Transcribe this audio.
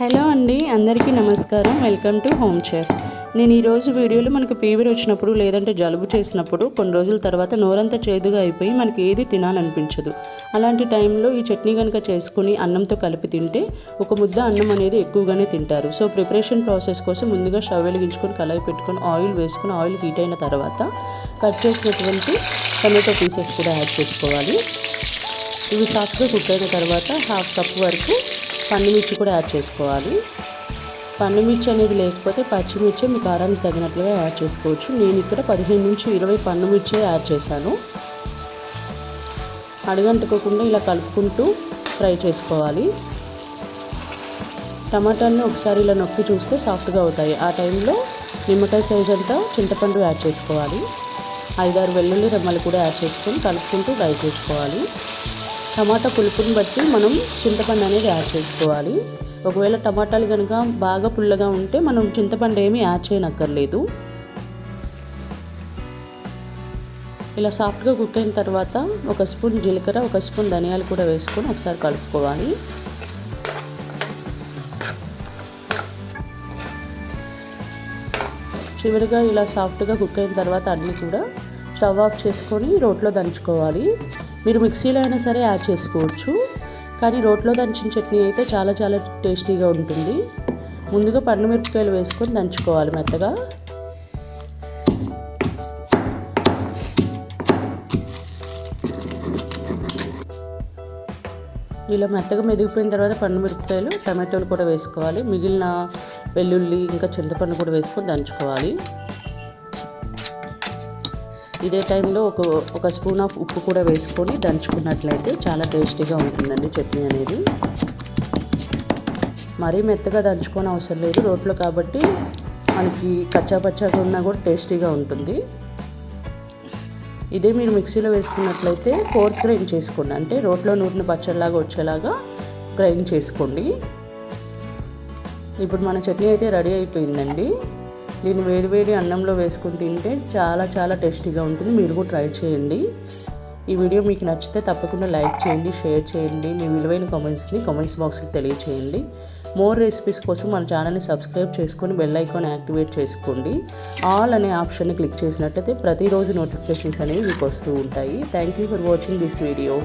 Hello అండి, అందరికీ నమస్కారం. Welcome to home chef. నేను ఈరోజు వీడియోలో మనకు ఫీవర్ వచ్చినప్పుడు లేదంటే జలుబు చేసినప్పుడు కొన్ని రోజుల తర్వాత నోరంతా చేదుగా అయిపోయి మనకి ఏది తినాలనిపించదు. అలాంటి టైంలో ఈ చట్నీ కనుక చేసుకుని అన్నంతో కలిపి తింటే ఒక ముద్ద అన్నం అనేది ఎక్కువగానే తింటారు. సో ప్రిపరేషన్ ప్రాసెస్ కోసం ముందుగా స్టవ్ వెలిగించుకొని కళాయి పెట్టుకొని ఆయిల్ వేసుకొని ఆయిల్ హీట్ అయిన తర్వాత కట్ చేసినటువంటి టమాటో పీసెస్ కూడా యాడ్ చేసుకోవాలి. ఇవి సాఫ్ట్గా కుక్ అయిన తర్వాత హాఫ్ కప్ వరకు పండుమిర్చి కూడా యాడ్ చేసుకోవాలి. పండుమిర్చి అనేది లేకపోతే పచ్చిమిర్చి మీ కారానికి తగినట్లుగా యాడ్ చేసుకోవచ్చు. నేను ఇక్కడ 15 నుంచి 20 పండుమిర్చి యాడ్ చేశాను. అడుగంటుకోకుండా ఇలా కలుపుకుంటూ ఫ్రై చేసుకోవాలి. టమాటాలను ఒకసారి ఇలా నొక్కి చూస్తే సాఫ్ట్గా అవుతాయి. ఆ టైంలో నిమ్మకాయ సైజ్ అంతా చింతపండు యాడ్ చేసుకోవాలి. 5-6 వెల్లుల్లి రెమ్మలు కూడా యాడ్ చేసుకొని కలుపుకుంటూ ఫ్రై చేసుకోవాలి. టమాటా పులుపుని బట్టి మనం చింతపండు అనేది యాడ్ చేసుకోవాలి. ఒకవేళ టమాటాలు కనుక బాగా పుల్లగా ఉంటే మనం చింతపండు ఏమీ యాడ్ చేయనక్కర్లేదు. ఇలా సాఫ్ట్గా కుక్ అయిన తర్వాత 1 స్పూన్ జీలకర్ర 1 స్పూన్ ధనియాలు కూడా వేసుకొని ఒకసారి కలుపుకోవాలి. చివరిగా ఇలా సాఫ్ట్గా కుక్ అయిన తర్వాత అన్నీ కూడా స్టవ్ ఆఫ్ చేసుకొని రోట్లో దంచుకోవాలి. మీరు మిక్సీలో అయినా సరే యాడ్ చేసుకోవచ్చు, కానీ రోట్లో దంచిన చట్నీ అయితే చాలా చాలా టేస్టీగా ఉంటుంది. ముందుగా పండుమిరపకాయలు వేసుకొని దంచుకోవాలి మెత్తగా. ఇలా మెత్తగా మెదిగిపోయిన తర్వాత పండుమిరపకాయలు టమాటోలు కూడా వేసుకోవాలి. మిగిలిన వెల్లుల్లి ఇంకా చింతపండు కూడా వేసుకొని దంచుకోవాలి. ఇదే టైంలో ఒక స్పూన్ ఆఫ్ ఉప్పు కూడా వేసుకొని దంచుకున్నట్లయితే చాలా టేస్టీగా ఉంటుందండి చట్నీ అనేది. మరీ మెత్తగా దంచుకొని అవసరం లేదు, రోట్లో కాబట్టి మనకి కచ్చాపచ్చాగా ఉన్నా కూడా టేస్టీగా ఉంటుంది. ఇదే మీరు మిక్సీలో వేసుకున్నట్లయితే కోర్స్ గ్రైండ్ చేసుకోండి, అంటే రోట్లో నూరిన పచ్చడిలాగా వచ్చేలాగా గ్రైండ్ చేసుకోండి. ఇప్పుడు మన చట్నీ అయితే రెడీ అయిపోయిందండి. దీన్ని వేడివేడి అన్నంలో వేసుకొని తింటే చాలా చాలా టేస్టీగా ఉంటుంది. మీరు కూడా ట్రై చేయండి. ఈ వీడియో మీకు నచ్చితే తప్పకుండా లైక్ చేయండి, షేర్ చేయండి. మీ విలువైన కామెంట్స్ బాక్స్లో తెలియచేయండి. మోర్ రెసిపీస్ కోసం మన ఛానల్ని సబ్స్క్రైబ్ చేసుకొని బెల్ ఐకాన్ యాక్టివేట్ చేసుకోండి. ఆల్ అనే ఆప్షన్ని క్లిక్ చేసినట్లయితే ప్రతిరోజు నోటిఫికేషన్స్ అనేవి మీకు వస్తూ ఉంటాయి. Thank you for watching this video.